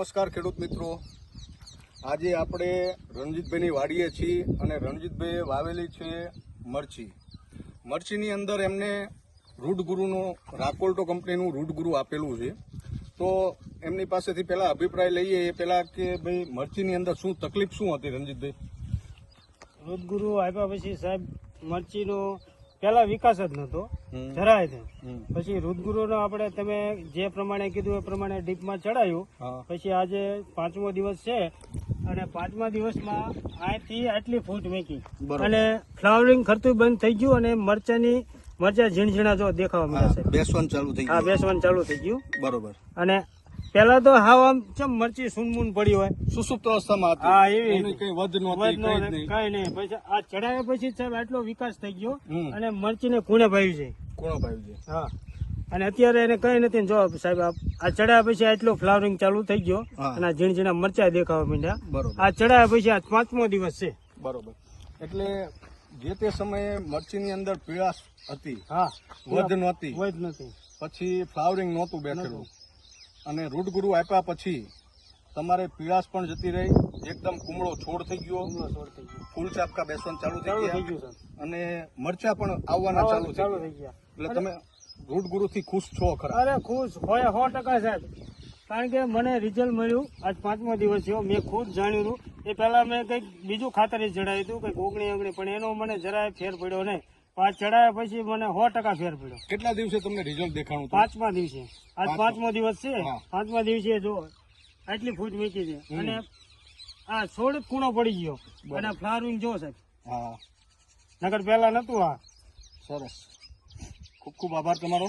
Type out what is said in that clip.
નમસ્કાર ખેડૂત મિત્રો, આજે આપણે રણજીતભાઈની વાડીએ છીએ અને રણજીતભાઈએ વાવેલી છે મરચીની અંદર એમને રૂટગુરુનું રાકોલ્ટો કંપનીનું રૂટગુરુ આપેલું છે. તો એમની પાસેથી પહેલા અભિપ્રાય લઈએ એ પહેલા કે ભાઈ મરચીની અંદર શું તકલીફ શું હતી રણજીતભાઈ? રૂટગુરુ આપ્યા પછી સાહેબ મરચીનો પેલા વિકાસ જ નતો જરાય છે. પછી રૂટગુરુનો આપણે તમે જે પ્રમાણે કીધું એ પ્રમાણે ડીપમાં ચડાયું. પછી આજે 5મો દિવસ છે અને 5મા દિવસમાં અહીંથી આટલી ફૂટ મેકી અને ફ્લાવરિંગ ખરતું બંધ થઈ ગયું અને મરચા ઝીણઝીણા જો દેખાવા મળ્યા છે. બેસવાનું ચાલુ થઈ ગયું. બેસવાનું ચાલુ થઈ ગયું. બરોબર. અને પેલા તો હાવ આમ ચમ મરચી સૂનમૂન પડી હોય, સુસુપ્ત અવસ્થામાં હતી. હા, એવી કઈ વધ નહોતી, કઈ નહીં. પછી આ ચડાવ્યા પછી સાહેબ આટલો વિકાસ થઈ ગયો અને મરચીને કુણે ભાવ્યું છે. કોણો ભાવ્યું છે? હા. અને અત્યારે એને કઈ નથી જો સાહેબ આ ચડાવ્યા પછી આટલો ફ્લાવરિંગ ચાલુ થઈ ગયો અને આ ઝીણ ઝીણા મરચા દેખાવા માંડ્યા. બરોબર. આ ચડાવ્યા પછી આ 5મો દિવસ છે. બરોબર. એટલે જે તે સમયે મરચીની અંદર પીળાશ હતી. હા, વધ નહોતી. વધ નથી. પછી ફ્લાવરિંગ નહોતું બેઠેલું અને રૂટગુરુ આપ્યા પછી તમારે પીળાશ પણ જતી રહી, એકદમ કુમળો છોડ થઈ ગયો, ફૂલ ચાપકા બેસવાનું ચાલુ થઈ ગયા અને મરચા પણ આવવાના ચાલુ થઈ ગયા. એટલે તમે રૂટગુરુથી ખુશ છો ખરા? અરે ખુશ હોય 100% સાહેબ. કારણ કે મને રિઝલ્ટ મળ્યું. આજ 5મો દિવસ થયો. મેં ખુદ જાણ્યું. એ પહેલા મેં કંઈક બીજું ખાતર ચડાવ્યું હતું, કંઈક ઓગણી પણ એનો મને જરાય ફેર પડ્યો નહીં. પાંચ ચડાયા પછી મને 100% ફેર પડ્યો. કેટલા દિવસે તમને રિઝલ્ટ દેખાણું? 5મા દિવસે. આજ 5મો દિવસ છે. 5મા દિવસે જો આટલી ફૂટ મીકી છે અને આ છોડ કૂણો પડી ગયો અને ફ્લાવરિંગ જો સાહેબ. હા, નગર પહેલા નતું. આ સરસ. ખૂબ ખૂબ આભાર તમારો.